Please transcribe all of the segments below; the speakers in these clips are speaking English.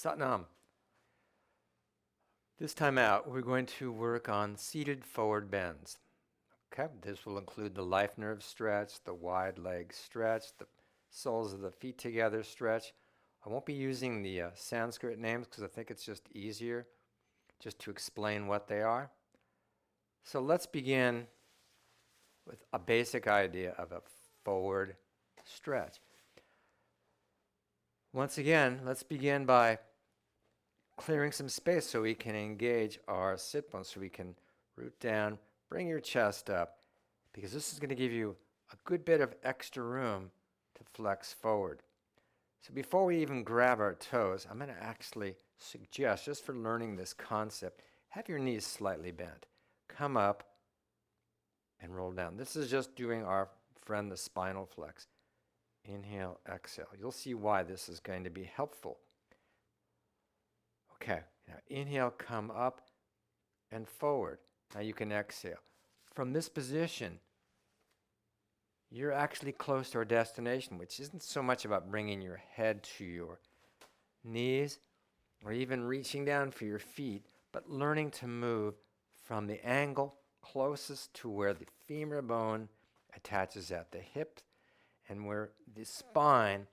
Satnam. This time out, we're going to work on seated forward bends. Okay, this will include the life nerve stretch, the wide leg stretch, the soles of the feet together stretch. I won't be using the Sanskrit names because I think it's just easier just to explain what they are. So let's begin with a basic idea of a forward stretch. Once again, let's begin by clearing some space so we can engage our sit bones, so we can root down, bring your chest up, because this is going to give you a good bit of extra room to flex forward. So before we even grab our toes, I'm going to actually suggest, just for learning this concept, have your knees slightly bent. Come up and roll down. This is just doing our friend the spinal flex. Inhale, exhale. You'll see why this is going to be helpful. Okay, now inhale, come up and forward. Now you can exhale. From this position, you're actually close to our destination, which isn't so much about bringing your head to your knees or even reaching down for your feet, but learning to move from the angle closest to where the femur bone attaches at the hip and where the spine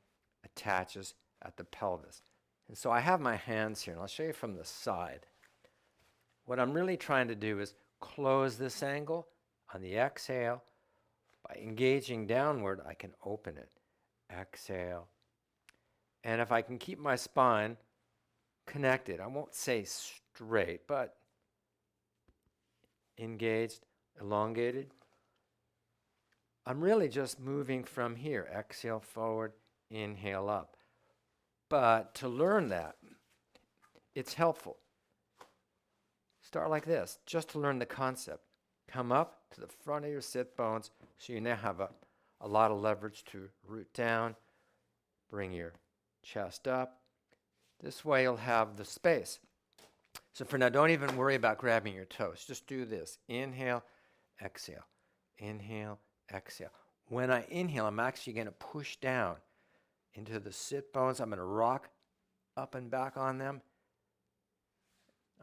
attaches at the pelvis. And so I have my hands here, and I'll show you from the side. What I'm really trying to do is close this angle on the exhale. By engaging downward, I can open it. Exhale. And if I can keep my spine connected, I won't say straight, but engaged, elongated, I'm really just moving from here. Exhale forward, inhale up. But to learn that, it's helpful. Start like this, just to learn the concept. Come up to the front of your sit bones, so you now have a lot of leverage to root down. Bring your chest up. This way you'll have the space. So for now, don't even worry about grabbing your toes. Just do this. Inhale, exhale. Inhale, exhale. When I inhale, I'm actually going to push down into the sit bones. I'm going to rock up and back on them.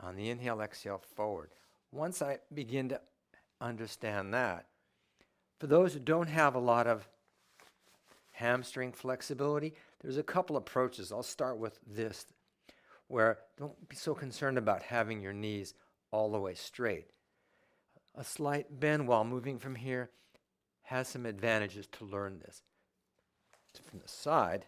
On the inhale, exhale, forward. Once I begin to understand that, for those who don't have a lot of hamstring flexibility, there's a couple approaches. I'll start with this, where don't be so concerned about having your knees all the way straight. A slight bend while moving from here has some advantages to learn this. From the side,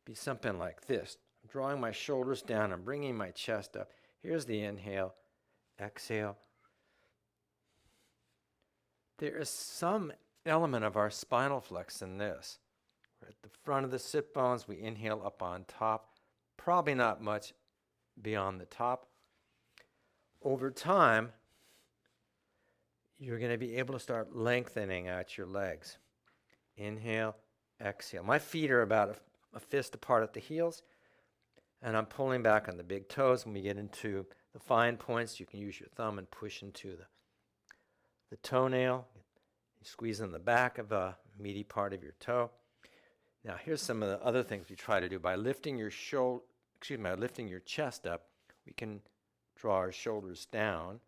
be something like this. I'm drawing my shoulders down. I'm bringing my chest up. Here's the inhale, exhale. There is some element of our spinal flex in this. We're at the front of the sit bones. We inhale up on top. Probably not much beyond the top. Over time, you're going to be able to start lengthening out your legs. Inhale, exhale. My feet are about a fist apart at the heels, and I'm pulling back on the big toes. When we get into the fine points, you can use your thumb and push into the toenail. You squeeze in the back of the meaty part of your toe. Now, here's some of the other things we try to do. By lifting your lifting your chest up, we can draw our shoulders down.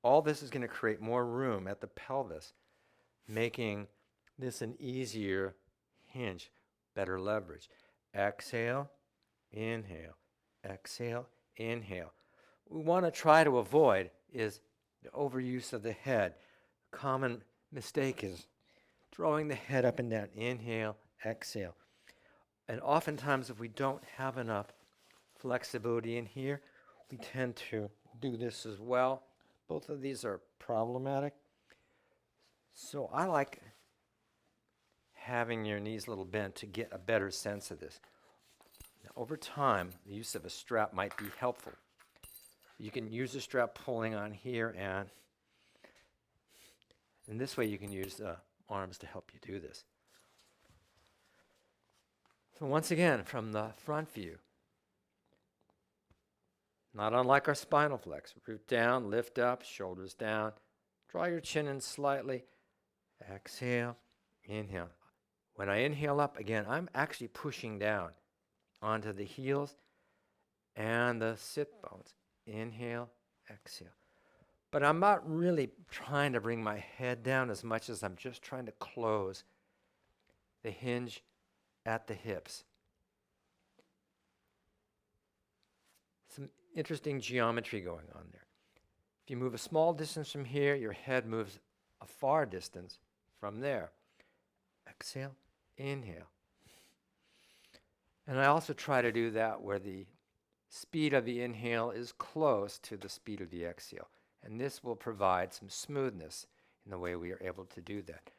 All this is going to create more room at the pelvis, making this an easier hinge, better leverage. Exhale, inhale, exhale, inhale. What we want to try to avoid is the overuse of the head. A common mistake is drawing the head up and down. Inhale, exhale. And oftentimes, if we don't have enough flexibility in here, we tend to do this as well. Both of these are problematic. So I like having your knees a little bent to get a better sense of this. Now, over time, the use of a strap might be helpful. You can use a strap pulling on here, and in this way you can use arms to help you do this. So once again, from the front view, not unlike our spinal flex. Root down, lift up, shoulders down. Draw your chin in slightly. Exhale, inhale. When I inhale up, again, I'm actually pushing down. onto the heels and the sit bones. Inhale, exhale. But I'm not really trying to bring my head down as much as I'm just trying to close the hinge at the hips. Some interesting geometry going on there. If you move a small distance from here, your head moves a far distance from there. Exhale, inhale. And I also try to do that where the speed of the inhale is close to the speed of the exhale. And this will provide some smoothness in the way we are able to do that.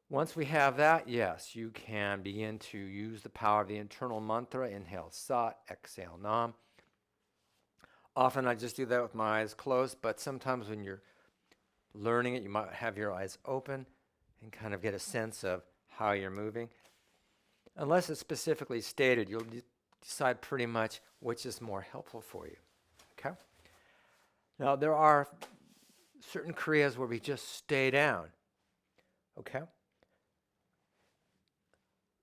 Once we have that, yes, you can begin to use the power of the internal mantra. Inhale Sat, exhale Nam. Often I just do that with my eyes closed, but sometimes when you're learning it, you might have your eyes open and kind of get a sense of how you're moving. Unless it's specifically stated, you'll decide pretty much which is more helpful for you. Okay? Now, there are certain kriyas where we just stay down. Okay?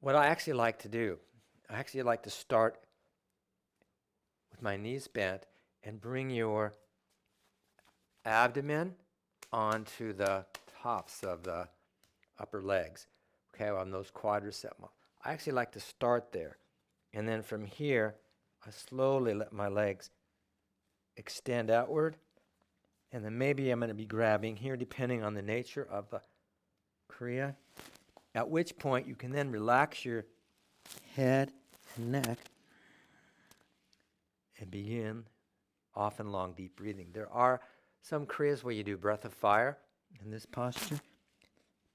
What I actually like to do, I actually like to start with my knees bent and bring your abdomen onto the tops of the upper legs, okay, on those quadricep muscles. I actually like to start there. And then from here, I slowly let my legs extend outward. And then maybe I'm going to be grabbing here, depending on the nature of the kriya. At which point, you can then relax your head and neck and begin often long, deep breathing. There are some kriyas where you do breath of fire in this posture.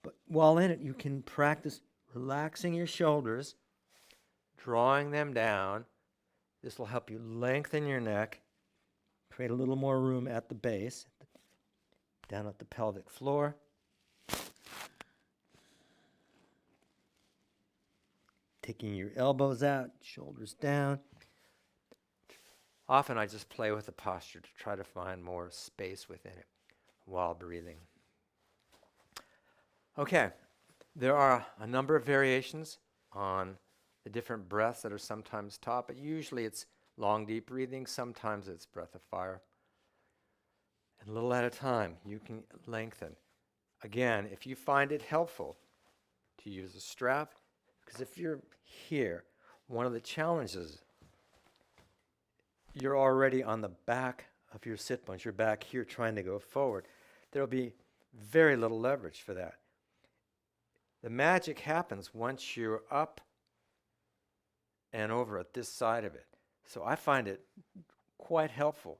But while in it, you can practice relaxing your shoulders, drawing them down. This will help you lengthen your neck, create a little more room at the base, down at the pelvic floor. Taking your elbows out, shoulders down. Often I just play with the posture to try to find more space within it while breathing. Okay, there are a number of variations on the different breaths that are sometimes taught, but usually it's long, deep breathing. Sometimes it's breath of fire. And a little at a time, you can lengthen. Again, if you find it helpful to use a strap, because if you're here, one of the challenges, you're already on the back of your sit bones. You're back here trying to go forward. There'll be very little leverage for that. The magic happens once you're up and over at this side of it. So I find it quite helpful.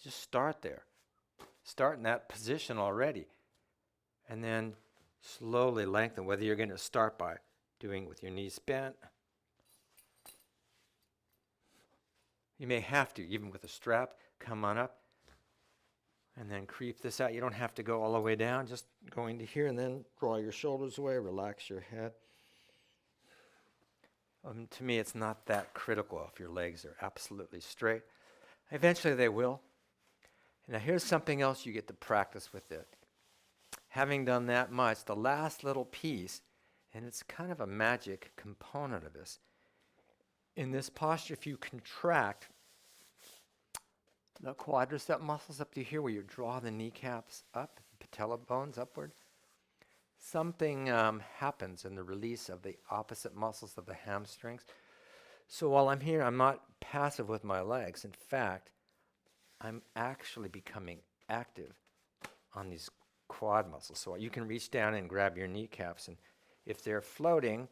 Just start there. Start in that position already. And then slowly lengthen, whether you're going to start by doing it with your knees bent. You may have to, even with a strap, come on up and then creep this out. You don't have to go all the way down, just going to here and then draw your shoulders away, relax your head. To me, it's not that critical if your legs are absolutely straight. Eventually they will. Now here's something else you get to practice with it. Having done that much, the last little piece, and it's kind of a magic component of this. In this posture, if you contract the quadricep muscles up to here where you draw the kneecaps up, patella bones upward, something happens in the release of the opposite muscles of the hamstrings. So while I'm here, I'm not passive with my legs. In fact, I'm actually becoming active on these quad muscles. So you can reach down and grab your kneecaps, and if they're floating,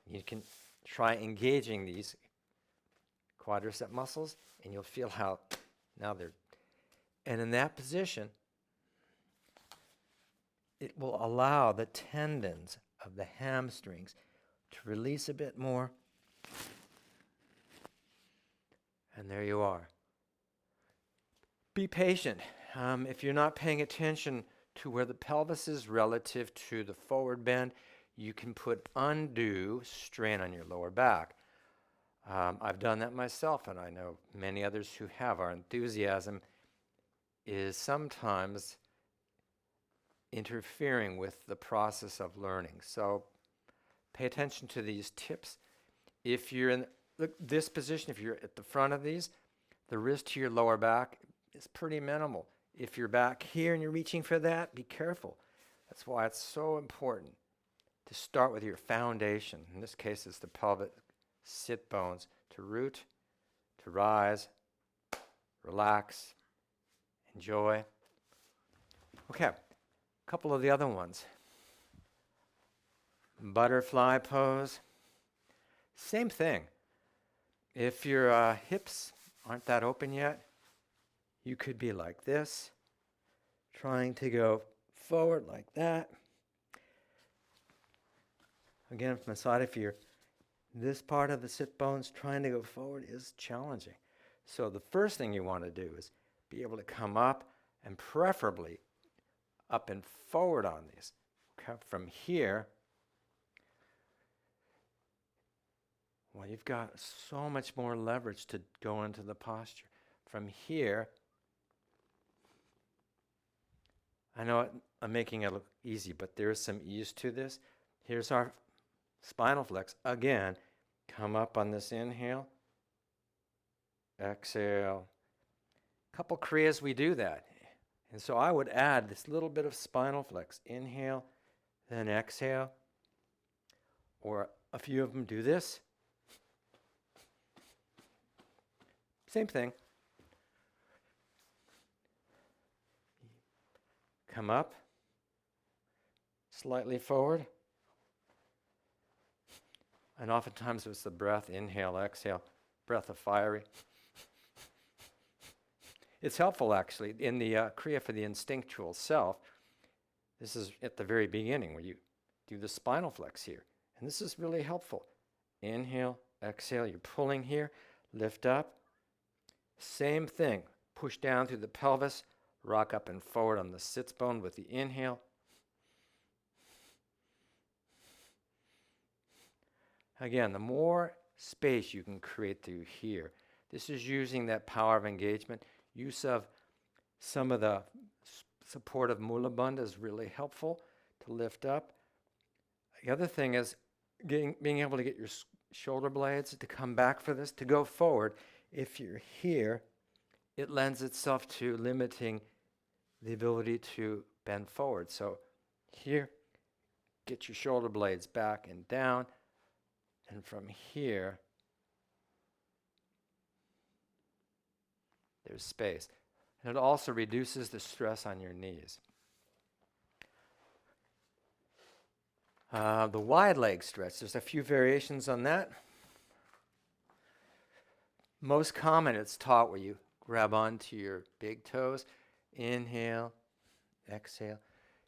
you can try engaging these quadricep muscles, and you'll feel how now they're, and in that position, it will allow the tendons of the hamstrings to release a bit more. And there you are. Be patient. If you're not paying attention to where the pelvis is relative to the forward bend, you can put undue strain on your lower back. I've done that myself, and I know many others who have. Our enthusiasm is sometimes interfering with the process of learning. So pay attention to these tips. If you're in this position, if you're at the front of these, the risk to your lower back is pretty minimal. If you're back here and you're reaching for that, be careful. That's why it's so important to start with your foundation. In this case, it's the pelvic sit bones to root, to rise, relax, enjoy. Okay, a couple of the other ones. Butterfly pose. Same thing. If your hips aren't that open yet, you could be like this, trying to go forward like that. Again, from the side, if you're this part of the sit bones trying to go forward is challenging. So the first thing you want to do is be able to come up and preferably up and forward on these. Okay, from here, well, you've got so much more leverage to go into the posture. From here, I know I'm making it look easy, but there is some ease to this. Here's our spinal flex. Again, come up on this inhale, exhale. A couple kriyas we do that. And so I would add this little bit of spinal flex. Inhale, then exhale. Or a few of them do this. Same thing. Come up, slightly forward. And oftentimes it's the breath, inhale, exhale, breath of fiery. It's helpful actually in the kriya for the instinctual self. This is at the very beginning where you do the spinal flex here. And this is really helpful. Inhale, exhale, you're pulling here, lift up. Same thing, push down through the pelvis, rock up and forward on the sits bone with the inhale. Again, the more space you can create through here, this is using that power of engagement. Use of some of the supportive mula bandha is really helpful to lift up. The other thing is being able to get your shoulder blades to come back for this, to go forward. If you're here, it lends itself to limiting the ability to bend forward. So here, get your shoulder blades back and down. And from here, there's space. And it also reduces the stress on your knees. The wide leg stretch, there's a few variations on that. Most common, it's taught where you grab onto your big toes. Inhale, exhale,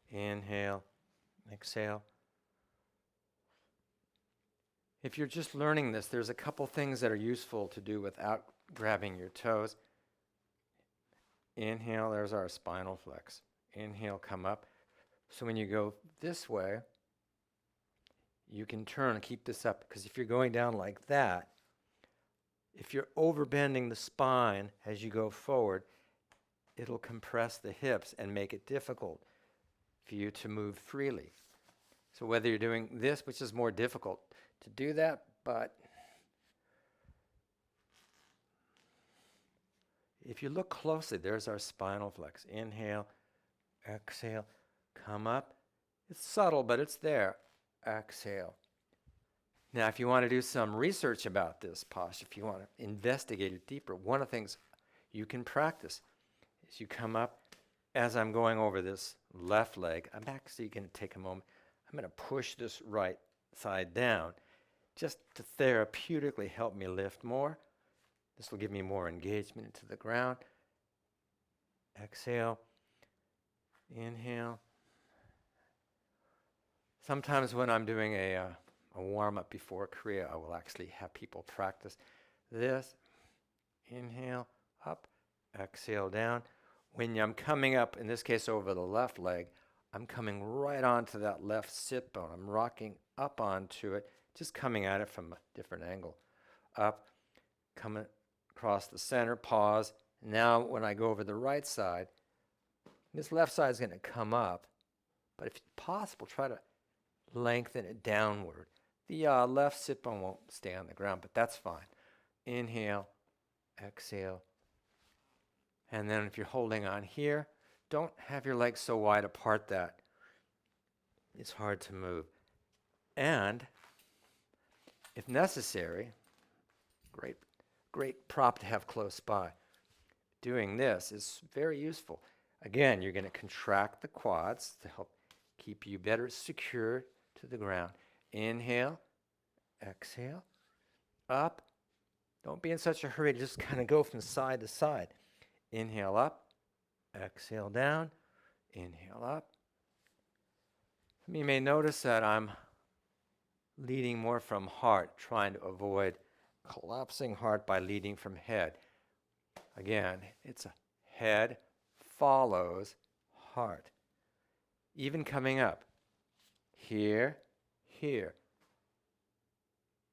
inhale, exhale. If you're just learning this, there's a couple things that are useful to do without grabbing your toes. Inhale, there's our spinal flex. Inhale, come up. So when you go this way, you can turn and keep this up, because if you're going down like that, if you're overbending the spine as you go forward, it'll compress the hips and make it difficult for you to move freely. So whether you're doing this, which is more difficult to do that, but if you look closely, there's our spinal flex. Inhale, exhale, come up. It's subtle, but it's there. Exhale. Now, if you want to do some research about this posture, if you want to investigate it deeper, one of the things you can practice is you come up. As I'm going over this left leg, I'm actually going to take a moment. I'm going to push this right side down just to therapeutically help me lift more. This will give me more engagement into the ground. Exhale. Inhale. Sometimes when I'm doing a warm-up before Kriya, I will actually have people practice this. Inhale, up, exhale, down. When I'm coming up, in this case over the left leg, I'm coming right onto that left sit bone. I'm rocking up onto it, just coming at it from a different angle. Up, coming across the center, pause. Now when I go over the right side, this left side is going to come up, but if possible, try to lengthen it downward. The left sit bone won't stay on the ground, but that's fine. Inhale, exhale. And then if you're holding on here, don't have your legs so wide apart that it's hard to move. And if necessary, great prop to have close by. Doing this is very useful. Again, you're going to contract the quads to help keep you better secured to the ground. Inhale, exhale, up. Don't be in such a hurry to just kind of go from side to side. Inhale up, exhale down, inhale up. You may notice that I'm leading more from heart, trying to avoid collapsing heart by leading from head. Again, it's a head follows heart. Even coming up, here, here.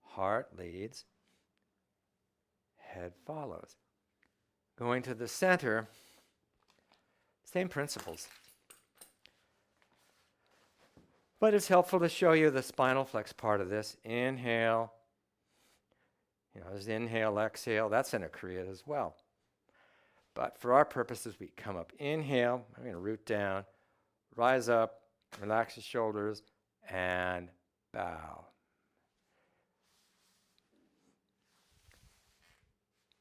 Heart leads, head follows. Going to the center, same principles. But it's helpful to show you the spinal flex part of this. Inhale. There's inhale, exhale. That's in a Kriya as well. But for our purposes, we come up. Inhale. I'm going to root down. Rise up. Relax the shoulders. And bow.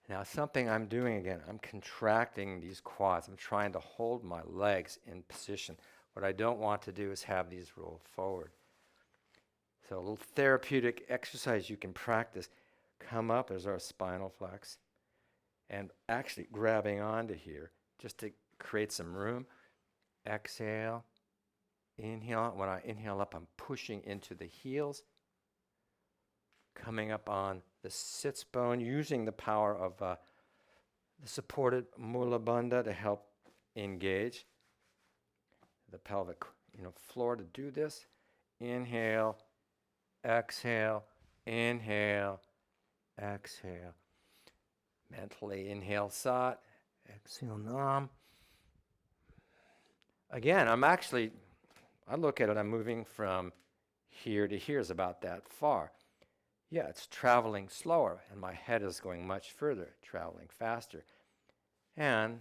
Now something I'm doing again, I'm contracting these quads. I'm trying to hold my legs in position. What I don't want to do is have these roll forward. So a little therapeutic exercise you can practice. Come up, there's our spinal flex. And actually grabbing onto here just to create some room. Exhale, inhale. When I inhale up, I'm pushing into the heels. Coming up on the sits bone, using the power of the supported mula bandha to help engage the pelvic floor to do this. Inhale, exhale, inhale, exhale. Mentally inhale sat, exhale nam. Again, I look at it, I'm moving from here to here is about that far. Yeah, it's traveling slower, and my head is going much further, traveling faster. And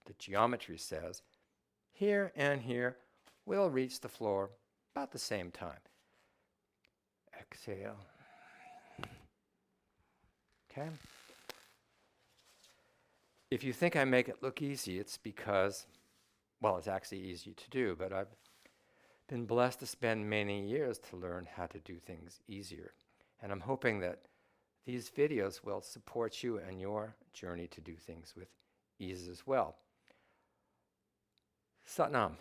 the geometry says, here and here will reach the floor about the same time. Exhale. Okay? If you think I make it look easy, it's because, well, it's actually easy to do, but I've been blessed to spend many years to learn how to do things easier. And I'm hoping that these videos will support you in your journey to do things with ease as well. Sat Nam.